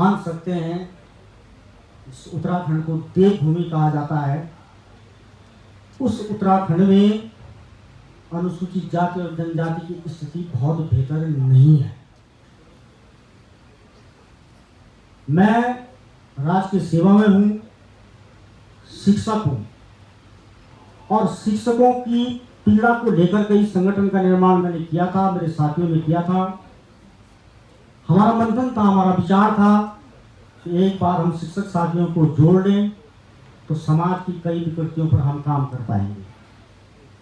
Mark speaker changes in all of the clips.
Speaker 1: मान सकते हैं, इस उत्तराखंड को देवभूमि कहा जाता है। उस उत्तराखंड में अनुसूचित जाति और जनजाति की स्थिति बहुत बेहतर नहीं है। मैं राष्ट्र की सेवा में हूँ, शिक्षक हूँ, और शिक्षकों की पीड़ा को लेकर कई संगठन का निर्माण मैंने किया था, मेरे साथियों ने किया था। हमारा मंथन था, हमारा विचार था कि एक बार हम शिक्षक साथियों को जोड़ लें तो समाज की कई विकृतियों पर हम काम कर पाएंगे,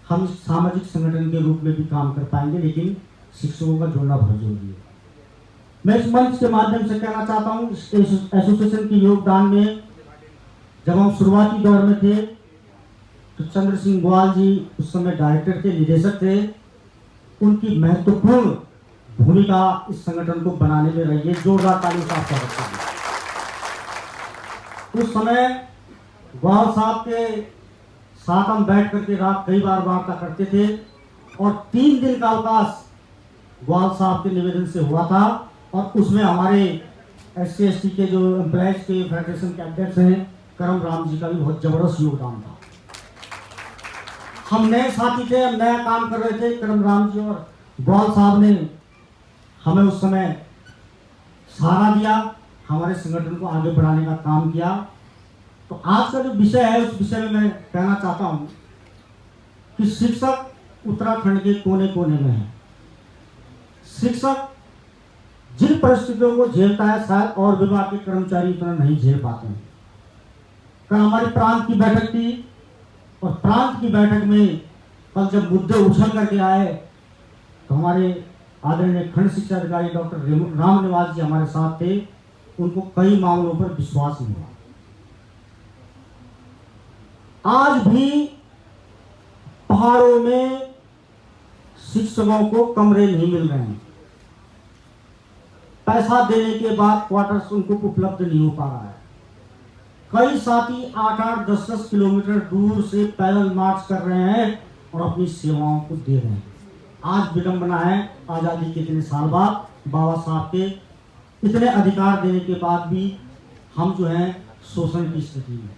Speaker 1: हम सामाजिक संगठन के रूप में भी काम कर पाएंगे, लेकिन शिक्षकों का जोड़ना बहुत जरूरी है। मैं इस मंच के माध्यम से कहना चाहता हूँ, इस एसोसिएशन के योगदान में जब हम शुरुआती दौर में थे तो चंद्र सिंह ग्वाल जी उस समय डायरेक्टर थे, निदेशक थे। उनकी महत्वपूर्ण भूमिका इस संगठन को बनाने में रही है। जोरदार तालियों से आपका स्वागत है। उस समय ग्वाल साहब के साथ हम बैठ करके रात कई बार वार्ता करते थे, और 3 दिन का अवकाश ग्वाल साहब के निवेदन से हुआ था, और उसमें हमारे SC/ST के जो एम्प्लॉयज के फेडरेशन के अध्यक्ष हैं करम राम जी का भी बहुत जबरदस्त योगदान था। हम नए साथी थे, हम नया काम कर रहे थे। करम राम जी और ग्वाल साहब ने हमें उस समय सहारा दिया, हमारे संगठन को आगे बढ़ाने का काम किया। तो आज का जो विषय है उस विषय में मैं कहना चाहता हूं कि शिक्षक उत्तराखंड के कोने कोने में है। शिक्षक जिन परिस्थितियों को झेलता है शायद और विभाग के कर्मचारी इतना नहीं झेल पाते हैं। कल हमारी प्रांत की बैठक थी, और प्रांत की बैठक में कल जब मुद्दे उछल करके आए तो हमारे आदरणीय खंड शिक्षा अधिकारी डॉक्टर राम निवास जी हमारे साथ थे। उनको कई मामलों पर विश्वास नहीं हुआ। आज भी पहाड़ों में शिक्षकों को कमरे नहीं मिल रहे हैं। पैसा देने के बाद क्वार्टर्स उनको उपलब्ध नहीं हो पा रहा है। कई साथी 8-8, 10-10 किलोमीटर दूर से पैदल मार्च कर रहे हैं और अपनी सेवाओं को दे रहे हैं। आज विडंबना है, आज़ादी के इतने साल बाद बाबा साहब के इतने अधिकार देने के बाद भी हम जो है शोषण की स्थिति में।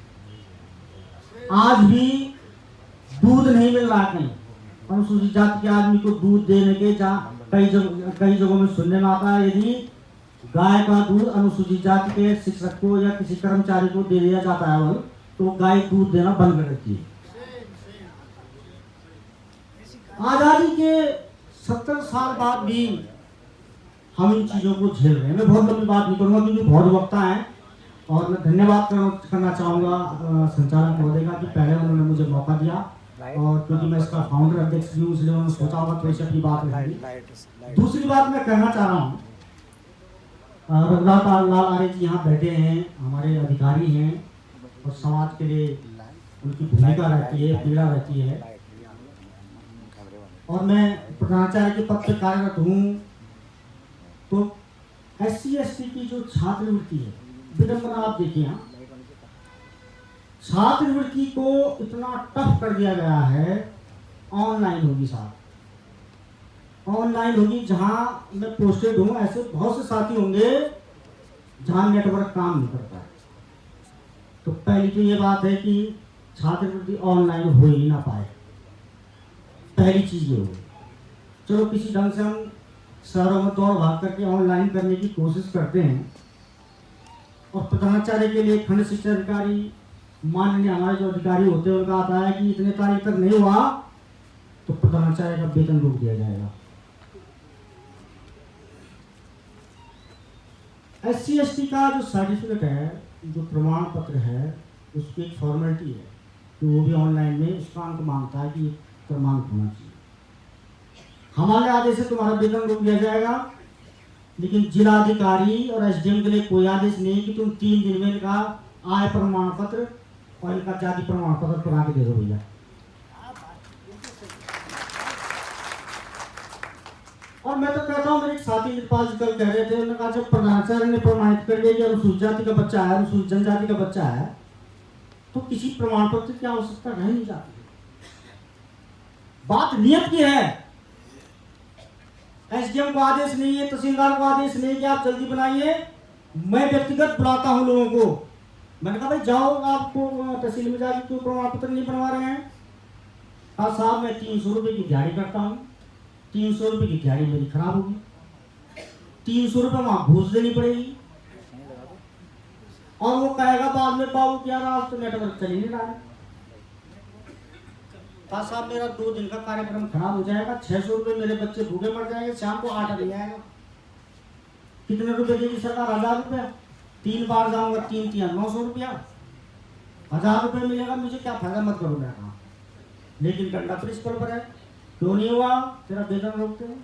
Speaker 1: आज भी दूध नहीं मिल रहा कहीं। अनुसूचित जाति के आदमी को दूध देने के कई जगहों में सुनने में आता है, यदि गाय का दूध अनुसूचित जाति के शिक्षक को या किसी कर्मचारी को दे दिया जाता है तो गाय दूध देना बंद कर देती है। आजादी के 70 साल बाद भी हम इन चीजों को झेल रहे हैं। मैं बहुत लंबी बात नहीं करूंगा क्योंकि बहुत वक्ता है, और मैं धन्यवाद करना चाहूंगा संचालक महोदय का कि पहले उन्होंने मुझे मौका दिया, और क्योंकि मैं इसका फाउंडर अध्यक्ष भी हूँ इसलिए उन्होंने सोचा होगा थोड़ी सी अपनी बात रहेगी। दूसरी बात मैं कहना चाह रहा हूँ, रघुनाथ लाल आर्य जी यहाँ बैठे हैं, हमारे अधिकारी हैं, और समाज के लिए उनकी भूमिका रहती है, पीड़ा रहती है। और मैं प्रधानाचार्य के पद पर कार्यरत हूँ। तो SC/ST की जो छात्रवृत्ति है, विडंबना आप देखिए, यहाँ छात्रवृत्ति को इतना टफ कर दिया गया है। ऑनलाइन होगी साहब, ऑनलाइन होगी। जहां मैं पोस्टेड हूं ऐसे बहुत से साथी होंगे जहां नेटवर्क काम नहीं करता है। तो पहली तो ये बात है कि छात्रवृत्ति ऑनलाइन हो ही ना पाए, पहली चीज ये होगी। चलो किसी ढंग से हम शहरों में दौड़ भाग करके ऑनलाइन करने की कोशिश करते हैं, और प्रधानाचार्य के लिए खंड शिक्षा अधिकारी माननीय हमारे जो अधिकारी होते हैं उनका आता है कि इतने तारीख तक नहीं हुआ तो प्रधानाचार्य का वेतन रोक दिया जाएगा। SC/ST का जो सर्टिफिकेट है, जो प्रमाण पत्र है, उसकी एक फॉर्मेलिटी है कि वो भी ऑनलाइन में उसका अंक मांगता है कि क्रमांक होना चाहिए। हमारे आदेश से तुम्हारा वेतन रोक दिया जाएगा, लेकिन जिलाधिकारी और SDM के लिए कोई आदेश नहीं कि तुम 3 दिन में इनका आय प्रमाण पत्र और इनका जाति प्रमाण पत्र बना के दे दो भैया। और मैं तो कहता हूँ, मेरे एक साथी निर्पाल जी कल कह रहे थे, उन्होंने कहा जब प्रधानाचार्य ने प्रमाणित कर दिया कि अनुसूचित जाति का बच्चा है, अनुसूचित जनजाति का बच्चा है, तो किसी प्रमाण पत्र की आवश्यकता रह नहीं जाती। बात नियत की है। SDM को आदेश नहीं है, तहसीलदार को आदेश नहीं कि आप जल्दी बनाइए, मैं व्यक्तिगत बुलाता हूँ लोगों को। मैंने कहा भाई जाओ, आपको तहसील में जाके क्यों प्रमाण पत्र नहीं बनवा रहे हैं? हाँ साहब, मैं 300 रुपये की दिहाड़ी करता हूँ, 300 रुपये की दिहाड़ी मेरी खराब होगी, 300 रुपये वहाँ घूस देनी पड़ेगी। और वो कहेगा बाद में बाबू क्या रहा, तो नेटवर्क चल ही नहीं रहा है। हाँ साहब, मेरा 2 दिन का कार्यक्रम खराब हो जाएगा, 600 रुपये मेरे बच्चे भूखे मर जाएंगे, शाम को आटा नहीं आएगा। कितने रुपए देगी सरकार? 1000 रुपया। 3 बार जाऊंगा, 3 3 900 रुपया, 1000 रुपये मिलेगा, मुझे क्या फायदा? मत करो। मैं कहा लेकिन डंडा प्रिंसिपल पर है, क्यों नहीं हुआ? तेरा वेतन रोकते हैं।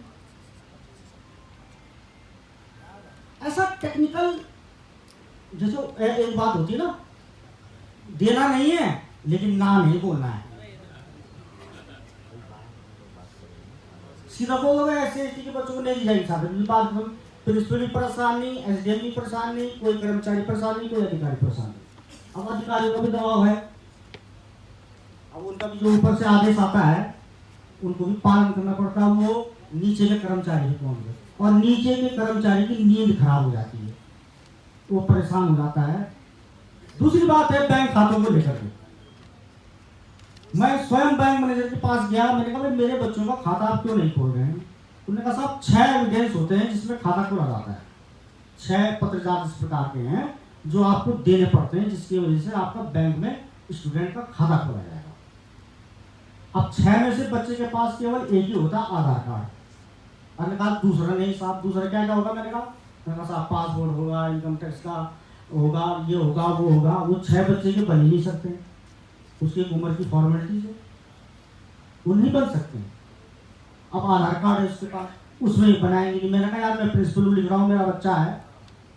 Speaker 1: ऐसा टेक्निकल, जैसे एक बात होती है ना, देना नहीं है लेकिन ना नहीं बोलना है। सीधा बोलोगे ऐसे के बच्चों को नहीं दी जाएगी साधन बात। प्रिंसिपल भी परेशान नहीं, एसडीएम भी परेशान नहीं, कोई कर्मचारी परेशान नहीं, कोई अधिकारी परेशान नहीं। अब अधिकारियों का भी दबाव है, अब उनका भी जो ऊपर से आदेश आता है उनको भी पालन करना पड़ता है। वो नीचे के कर्मचारी पहुंच गए और नीचे के कर्मचारी की नींद खराब हो जाती है, वो परेशान हो जाता है। दूसरी बात है बैंक खातों को लेकर के। मैं स्वयं बैंक मैनेजर के पास गया, मैंने कहा भाई मेरे बच्चों का खाता आप क्यों नहीं खोल रहे हैं? उन्होंने कहा साहब 6 एविडेंस होते हैं जिसमें खाता खोला जाता है, 6 पत्रजात इस प्रकार के हैं जो आपको देने पड़ते हैं, जिसकी वजह से आपका बैंक में स्टूडेंट का खाता खोला जाएगा। अब 6 में से बच्चे के पास केवल एक ही होता है, आधार कार्ड। मैंने कहा दूसरा नहीं साहब, दूसरा क्या क्या होगा? मैंने कहा साहब पासपोर्ट होगा, इनकम टैक्स का होगा, ये होगा, वो होगा। वो 6 बच्चे के बन ही नहीं सकते, उसकी उम्र की फॉर्मेलिटी से वो नहीं बन सकते। अब आधार कार्ड है उसके पास, उसमें ही बनाएंगे नहीं। मैंने कहा यार मैं प्रिंसिपल लिख रहा हूँ, मेरा बच्चा है,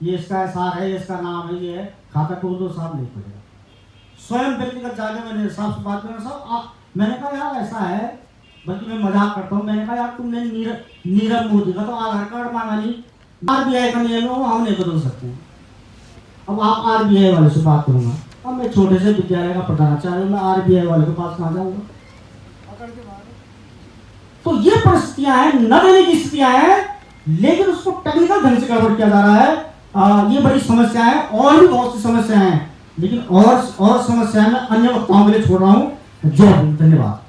Speaker 1: ये इसका एसआर है, इसका नाम है, ये है, खाता खोल दो। साहब नहीं खुलेगा। स्वयं व्यक्तिगत जाके मैंने साहब से बात करना, साहब मैंने कहा यार ऐसा है, बल्कि मैं मजाक करता हूँ, मैंने कहा यार तुमने नीरव मोदी का तो आधार कार्ड मांगा नहीं, आरबीआई का नियम है वो हम नहीं बदल सकते हैं। अब आप आरबीआई वाले से बात करूंगा, अब मैं छोटे से विद्यालय का प्रधानाचार्य, मैं आरबीआई वाले के पास कहाँ जाऊंगा? तो ये परिस्थितियां हैं, न देने की स्थितियां हैं, लेकिन उसको टेक्निकल ढंग से गड़बड़ किया जा रहा है। ये बड़ी समस्या है, और भी बहुत सी समस्याएं हैं, लेकिन और समस्याएं मैं अन्य वक्ताओं के लिए छोड़ रहा हूँ। जय हिंद, धन्यवाद।